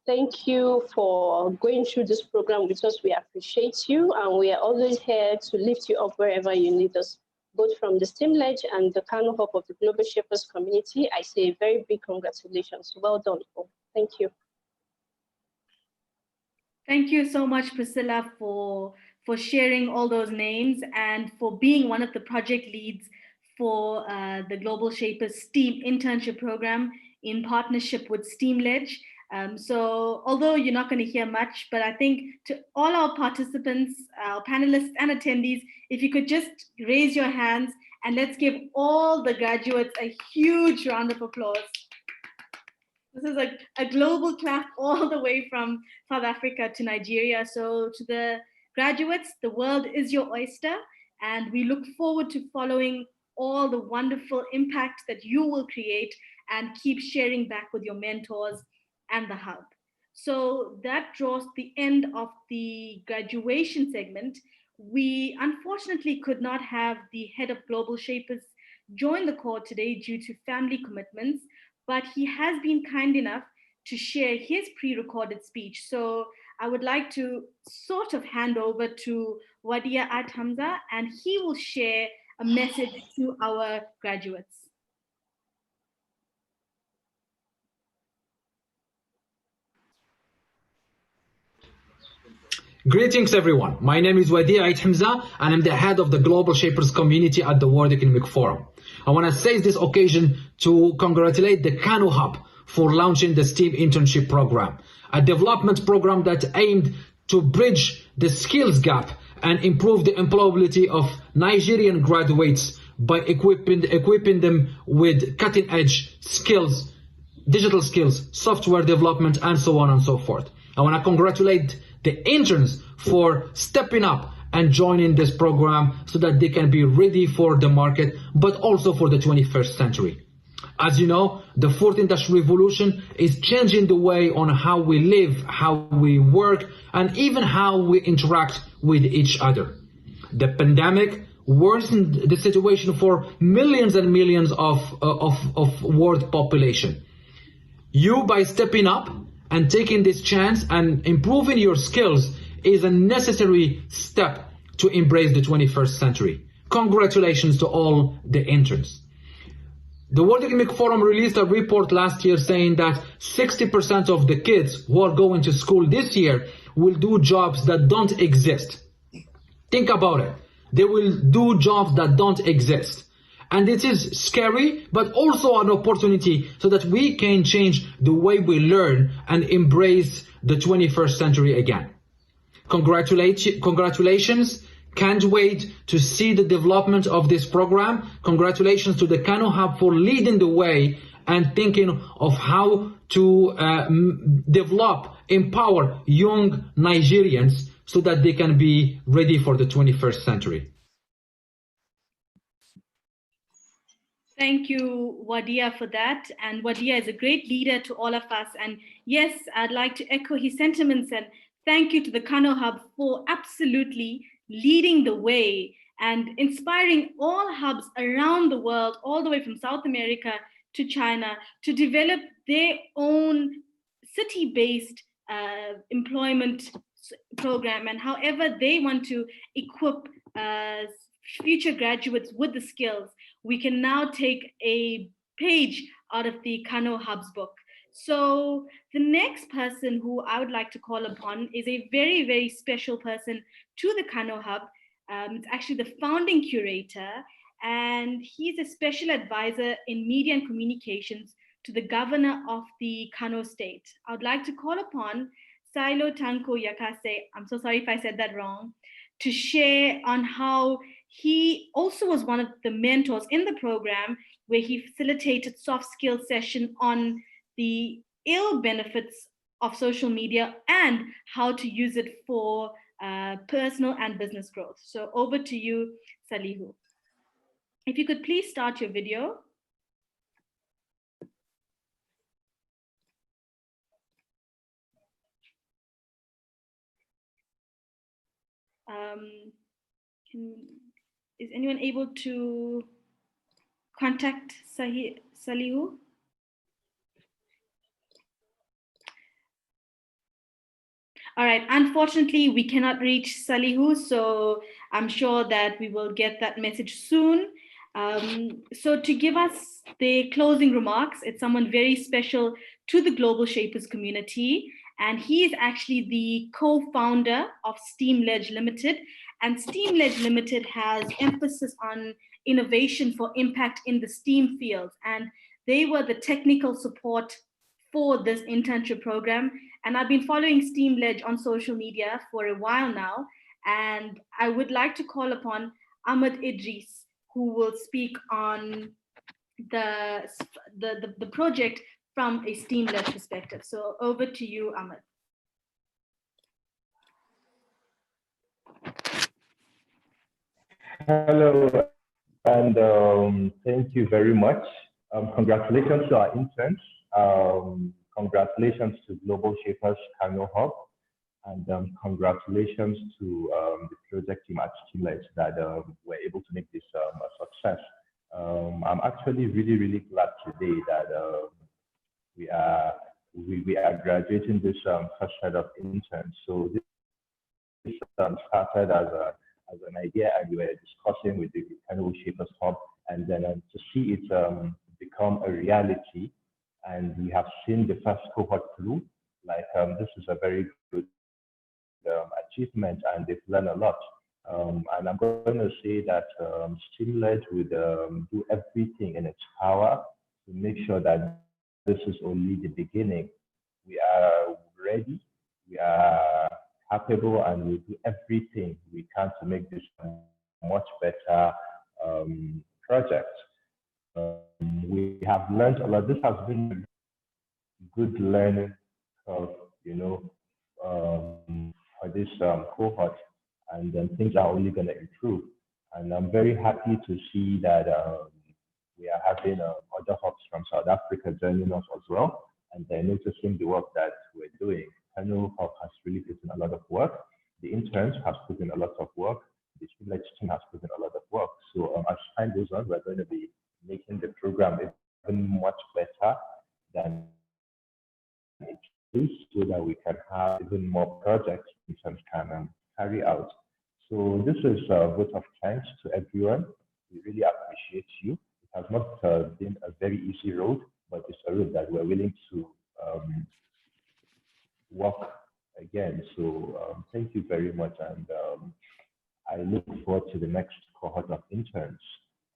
Thank you for going through this program with us. We appreciate you, and we are always here to lift you up wherever you need us, both from the STEAM Ledge and the Kano Hub of the Global Shapers community. I say a very big congratulations. Well done, all. Thank you.
Thank you so much, Priscilla, for sharing all those names and for being one of the project leads for the Global Shapers STEAM internship program in partnership with STEAM Ledge. So although you're not going to hear much, but I think to all our participants, our panelists and attendees, if you could just raise your hands and let's give all the graduates a huge round of applause. This is a global clap all the way from South Africa to Nigeria. So to the graduates, the world is your oyster, and we look forward to following all the wonderful impact that you will create and keep sharing back with your mentors and the hub. So that draws the end of the graduation segment. We unfortunately could not have the head of Global Shapers join the call today due to family commitments, but he has been kind enough to share his pre-recorded speech. So I would like to sort of hand over to Wadia At Hamza, and he will share a message to our graduates.
Greetings, everyone. My name is Wadia At Hamza, and I'm the head of the Global Shapers community at the World Economic Forum. I want to seize this occasion to congratulate the Kano Hub for launching the STEAM internship program, a development program that aimed to bridge the skills gap and improve the employability of Nigerian graduates by equipping them with cutting-edge skills, digital skills, software development, and so on and so forth. I want to congratulate the interns for stepping up and joining this program so that they can be ready for the market, but also for the 21st century. As you know, the fourth industrial revolution is changing the way on how we live, how we work, and even how we interact with each other. The pandemic worsened the situation for millions and millions of world population. You, by stepping up and taking this chance and improving your skills, is a necessary step to embrace the 21st century. Congratulations to all the interns. The World Economic Forum released a report last year saying that 60% of the kids who are going to school this year will do jobs that don't exist. Think about it. They will do jobs that don't exist. And it is scary, but also an opportunity so that we can change the way we learn and embrace the 21st century again. Congratulations. Can't wait to see the development of this program. Congratulations to the Kano Hub for leading the way and thinking of how to develop, empower young Nigerians so that they can be ready for the 21st century.
Thank you, Wadia, for that. And Wadia is a great leader to all of us. And yes, I'd like to echo his sentiments and thank you to the Kano Hub for absolutely leading the way and inspiring all hubs around the world, all the way from South America to China, to develop their own city-based employment program and however they want to equip future graduates with the skills. we can now take a page out of the Kano Hub's book. So the next person who I would like to call upon is a very, very special person to the Kano Hub. It's actually the founding curator, and he's a special advisor in media and communications to the governor of the Kano state. I would like to call upon Silo Tanko Yakase, I'm so sorry if I said that wrong, to share on how he also was one of the mentors in the program where he facilitated soft skill session on the ill benefits of social media and how to use it for personal and business growth. So over to you, Salihu. If you could please start your video. Is anyone able to contact Salihu? All right, unfortunately, we cannot reach Salihu, so I'm sure that we will get that message soon. So to give us the closing remarks, it's someone very special to the Global Shapers community, and he is actually the co-founder of Steam Ledge Limited, and Steam Ledge Limited has emphasis on innovation for impact in the STEAM fields, and they were the technical support for this internship program. And I've been following Steam Ledge on social media for a while now, and I would like to call upon Ahmed Idris, who will speak on the project from a Steam Ledge perspective. So over to you, Ahmed.
Hello, and thank you very much. Congratulations to our interns. Congratulations to Global Shapers Kano Hub, and congratulations to the project team at Steamledge that were able to make this a success. I'm actually really glad today that we are graduating this first set of interns. So this started as an idea, and we were discussing with the Kano Shapers Hub, and then to see it become a reality. And we have seen the first cohort through. Like this is a very good achievement, and they've learned a lot. And I'm going to say that Steamledge would do everything in its power to make sure that this is only the beginning. We are ready, we are capable, and we'll do everything we can to make this a much better project. We have learned a lot. This has been a good learning curve, you know, for this cohort, and then things are only going to improve. And I'm very happy to see that we are having other hubs from South Africa joining us as well, and they're noticing the work that we're doing. Kano Hub has really put in a lot of work. The interns have put in a lot of work. The Steamledge team has put in a lot of work. So as time goes on, we're going to be making the program even much better than it is, so that we can have even more projects interns can carry out. So this is a vote of thanks to everyone. We really appreciate you. It has not been a very easy road, but it's a road that we're willing to walk again. So thank you very much, and I look forward to the next cohort of interns.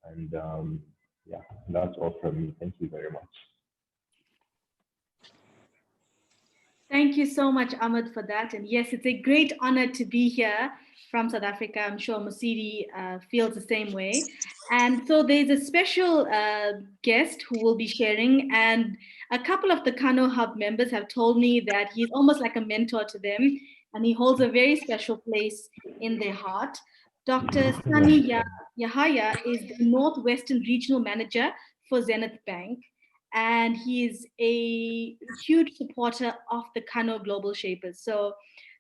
And yeah, that's all from me. Thank you very much.
Thank you so much, Ahmed, for that. And yes, it's a great honor to be here from South Africa. I'm sure Musidi feels the same way. And so there's a special guest who will be sharing. And a couple of the Kano Hub members have told me that he's almost like a mentor to them, and he holds a very special place in their heart. Dr. Sani Yahaya is the Northwestern Regional Manager for Zenith Bank, and he is a huge supporter of the Kano Global Shapers. So,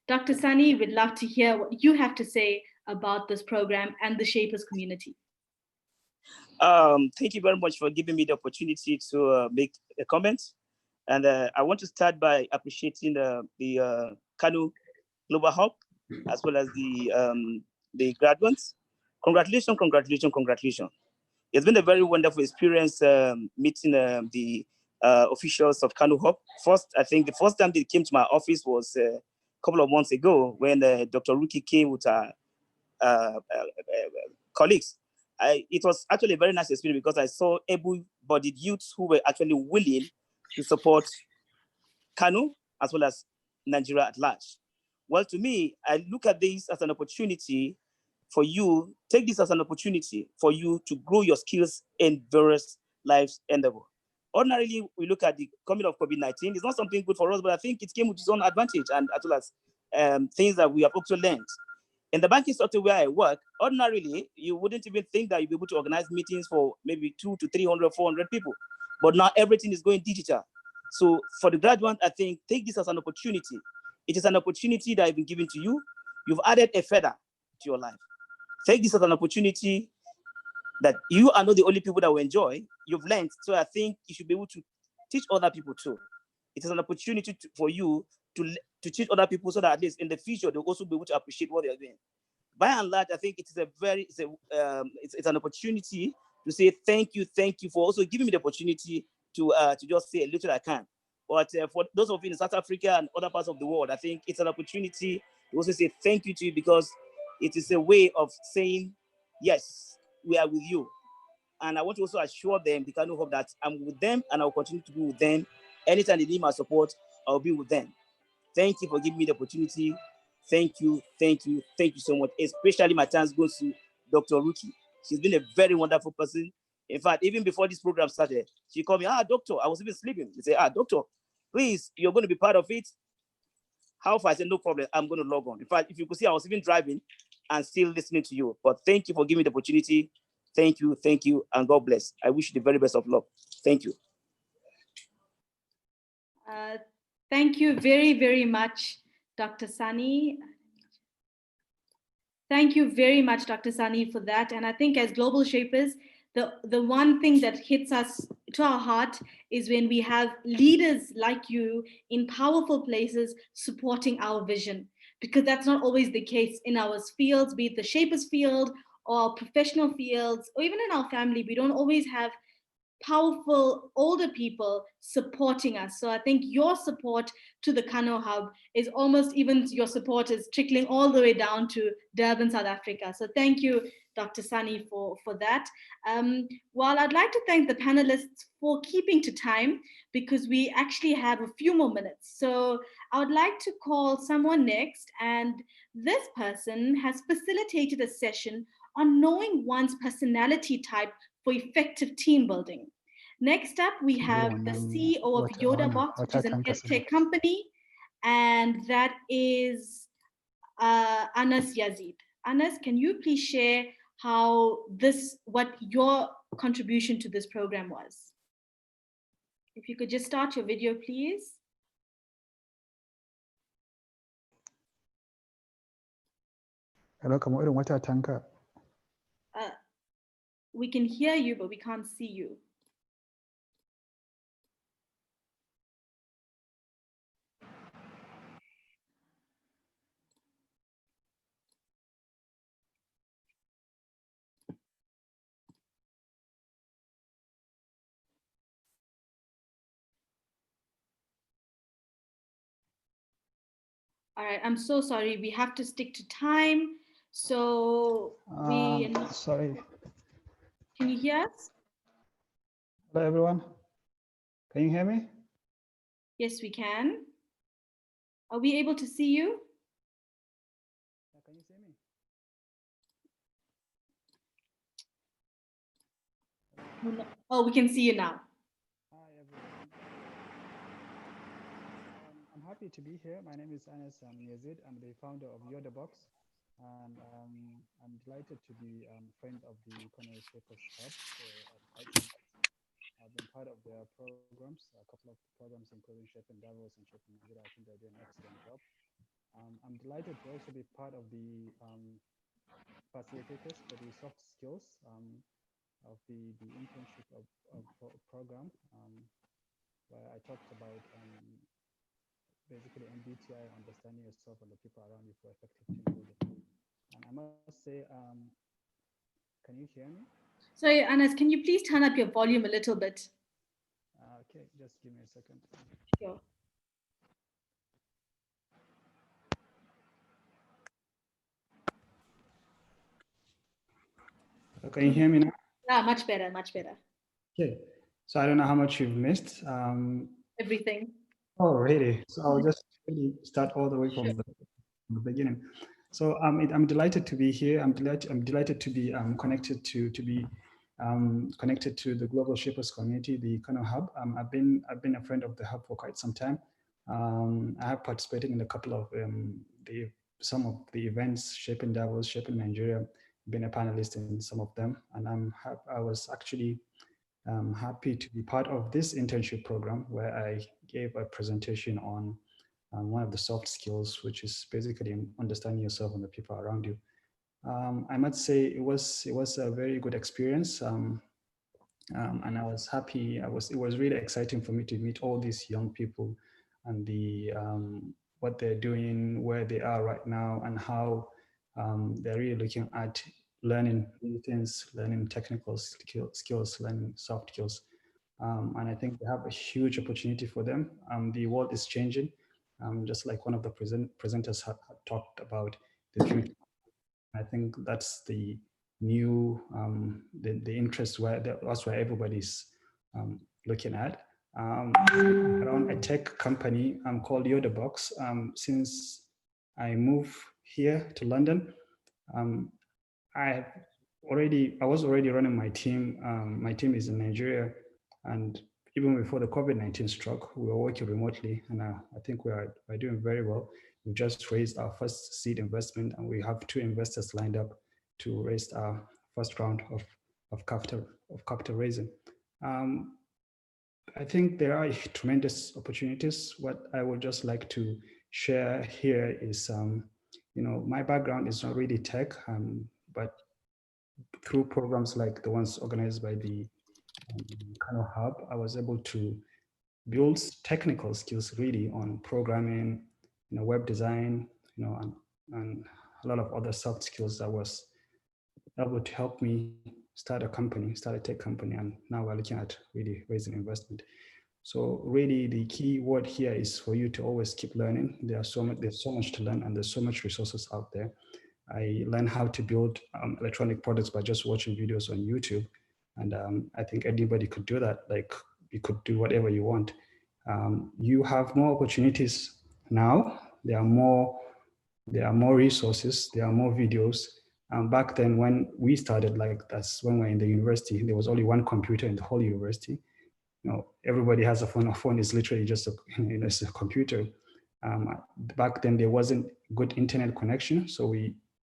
Dr. Sani, we'd love to hear what you have to say about this program and the Shapers community.
Thank you very much for giving me the opportunity to make a comment. And I want to start by appreciating the Kano Global Hub, as well as the graduates. Congratulations, congratulations, congratulations. It's been a very wonderful experience meeting the officials of Kano Hub. First, I think the first time they came to my office was a couple of months ago when Dr. Ruki came with her colleagues. It was actually a very nice experience because I saw able-bodied youths who were actually willing to support Kano as well as Nigeria at large. Well, to me, I look at this as an opportunity for you, take this as an opportunity for you to grow your skills in various lives endeavor. Ordinarily, we look at the coming of COVID-19. It's not something good for us, but I think it came with its own advantage and as well as things that we have also learned. In the banking sector where I work, ordinarily, you wouldn't even think that you'd be able to organize meetings for maybe 200 to 300, 400 people. But now everything is going digital. So for the graduate, I think take this as an opportunity. It is an opportunity that has been given to you. You've added a feather to your life. Take this as an opportunity that you are not the only people that will enjoy. You've learned. So I think you should be able to teach other people too. It is an opportunity for you to teach other people so that at least in the future, they'll also be able to appreciate what they're doing. By and large, I think it's an opportunity to say thank you for also giving me the opportunity to just say a little I can. But for those of you in South Africa and other parts of the world, I think it's an opportunity to also say thank you to you because it is a way of saying, yes, we are with you. And I want to also assure them, the Kano Hub, that I'm with them and I'll continue to be with them. Anytime they need my support, I'll be with them. Thank you for giving me the opportunity. Thank you so much. Especially my thanks goes to Dr. Ruki. She's been a very wonderful person. In fact, even before this program started, she called me, doctor, I was even sleeping. She said, doctor, please, you're going to be part of it. How far? I said, no problem, I'm going to log on. In fact, if you could see, I was even driving and still listening to you. But thank you for giving me the opportunity. Thank you, and God bless. I wish you the very best of luck. Thank you.
Thank you very, very much, Dr. Sani. Thank you very much, Dr. Sani, for that. And I think as global shapers, the one thing that hits us to our heart is when we have leaders like you in powerful places supporting our vision, because that's not always the case in our fields, be it the shapers field or professional fields, or even in our family. We don't always have powerful older people supporting us. So I think your support to the Kano Hub is almost even your support is trickling all the way down to Durban, South Africa. So thank you, Dr. Sani, for that. While I'd like to thank the panelists for keeping to time, because we actually have a few more minutes. So I would like to call someone next, and this person has facilitated a session on knowing one's personality type for effective team building. Next up, we have the CEO of Yoda Box, which is an EdTech company, and that is Anas Yazid. Anas, can you please share what your contribution to this program was? If you could just start your video, please.
Hello, kamar irin wata tanka.
We can hear you, but we can't see you. All right, I'm so sorry. We have to stick to time. So
Sorry.
Can you hear us?
Hello, everyone. Can you hear me?
Yes, we can. Are we able to see you?
Can you see me?
Oh, we can see you now.
Hi, everyone. I'm happy to be here. My name is Anas Yazid. I'm the founder of Yoda Box. And I'm delighted to be a friend of the Economic Shapers Hub. I've been part of their programs, a couple of programs, including Shaping Davos and Shaping Nigeria. I think they're doing an excellent job. I'm delighted to also be part of the facilitators for the soft skills of the internship of program, where I talked about basically MBTI, understanding yourself and the people around you for effective team building. And I must say, can you hear me?
Sorry, Anas, can you please turn up your volume a little bit?
Okay, just give me a second.
Sure.
Can you hear me now?
Yeah, much better, much better.
Okay, so I don't know how much you've missed.
Everything.
Oh, really? So I'll just really start all the way from the beginning. So I'm delighted to be here. I'm delighted to be connected connected to the Global Shapers community, the Kano Hub. I've been a friend of the hub for quite some time. I have participated in a couple of some of the events, Shaping Davos, Shaping Nigeria, been a panelist in some of them, and I was actually happy to be part of this internship program where I gave a presentation on one of the soft skills, which is basically understanding yourself and the people around you. I must say it was a very good experience, and I was happy. It was really exciting for me to meet all these young people and what they're doing, where they are right now, and how they're really looking at learning new things, learning technical skills, learning soft skills. And I think they have a huge opportunity for them. The world is changing, just like one of the presenters had talked about the future. I think that's the new, the interest that's where everybody's looking at. Around a tech company called Yodabox. Since I moved here to London, I was already running my team. My team is in Nigeria, and even before the COVID-19 struck, we were working remotely, and I think we're doing very well. We just raised our first seed investment, and we have 2 investors lined up to raise our first round of capital raising. I think there are tremendous opportunities. What I would just like to share here is, my background is not really tech, but through programs like the ones organized by the Kano Hub, I was able to build technical skills really on programming, web design, and a lot of other soft skills that was able to help me start a tech company, and now we're looking at really raising investment. So really the key word here is for you to always keep learning. There's so much to learn, and there's so much resources out there. I learned how to build electronic products by just watching videos on YouTube. And I think anybody could do that. Like, you could do whatever you want. You have more opportunities now. There are more resources. There are more videos. Back then when we started, like that's when we were in the university, there was only one computer in the whole university. Everybody has a phone. A phone is literally just it's a computer. Back then there wasn't good internet connection. So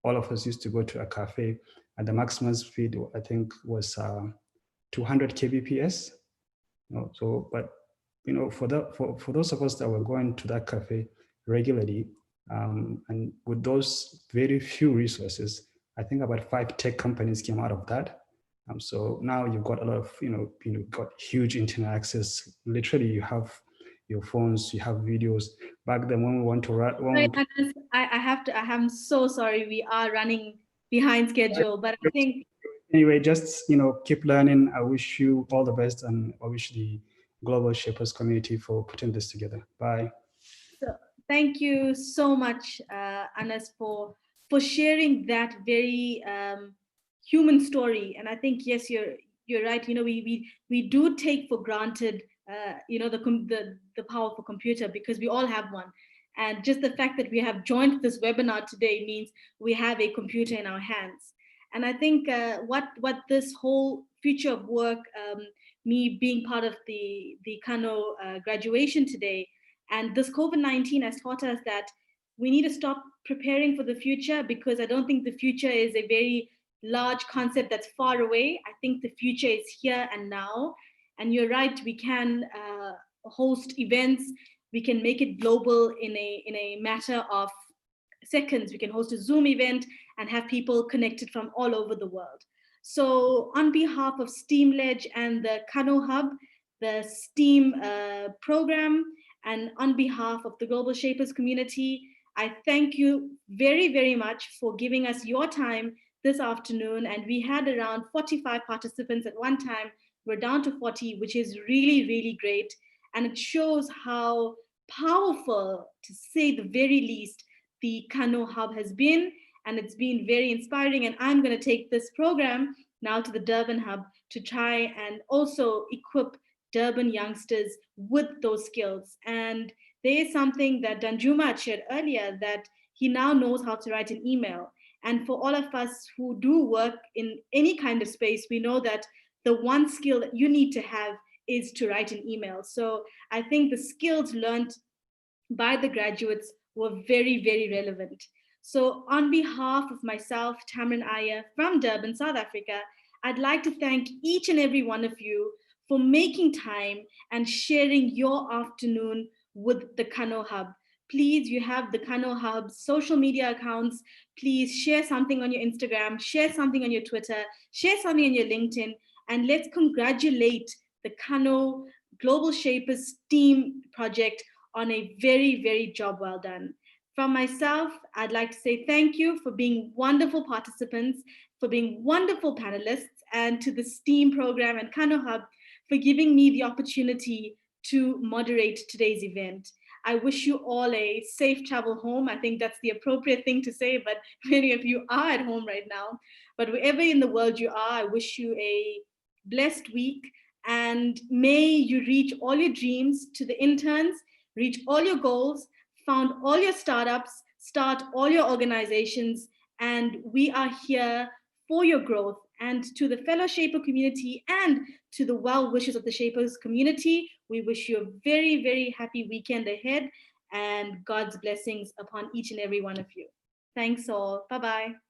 all of us used to go to a cafe, and the maximum speed I think was 200 kbps. But for those of us that were going to that cafe regularly, and with those very few resources, I think about 5 tech companies came out of that. So now you've got a lot of, got huge internet access. Literally, you have your phones, you have videos. Back then, when we want to run,
I'm so sorry. We are running behind schedule, but I think
anyway, just keep learning. I wish you all the best, and I wish the Global Shapers community for putting this together. Bye.
So, thank you so much, Anas, for sharing that very human story. And I think yes, you're right. We do take for granted the powerful computer, because we all have one. And just the fact that we have joined this webinar today means we have a computer in our hands. And I think what this whole future of work, me being part of the Kano graduation today, and this COVID-19 has taught us that we need to stop preparing for the future, because I don't think the future is a very large concept that's far away. I think the future is here and now. And you're right, we can host events, we can make it global in a matter of seconds. We can host a Zoom event and have people connected from all over the world. So on behalf of STEAMledge and the Kano Hub, the STEAM program, and on behalf of the Global Shapers community, I thank you very, very much for giving us your time this afternoon, and we had around 45 participants at one time. We're down to 40, which is really, really great. And it shows how powerful, to say the very least, the Kano Hub has been. And it's been very inspiring. And I'm going to take this program now to the Durban Hub to try and also equip Durban youngsters with those skills. And there is something that Danjuma shared earlier, that he now knows how to write an email. And for all of us who do work in any kind of space, we know that the one skill that you need to have is to write an email. So I think the skills learned by the graduates were very, very relevant. So on behalf of myself, Tamrin Aya from Durban, South Africa, I'd like to thank each and every one of you for making time and sharing your afternoon with the Kano Hub. Please, you have the Kano Hub social media accounts. Please share something on your Instagram, share something on your Twitter, share something on your LinkedIn, and let's congratulate the Kano Global Shapers team project on a very, very job well done. From myself, I'd like to say thank you for being wonderful participants, for being wonderful panelists, and to the STEAM program and Kano Hub for giving me the opportunity to moderate today's event. I wish you all a safe travel home. I think that's the appropriate thing to say, but many of you are at home right now. But wherever in the world you are, I wish you a blessed week, and may you reach all your dreams. To the interns, reach all your goals, found all your startups, start all your organizations, and we are here for your growth. And to the fellow Shaper community and to the well wishers of the Shapers community, we wish you a very, very happy weekend ahead and God's blessings upon each and every one of you. Thanks all. Bye-bye.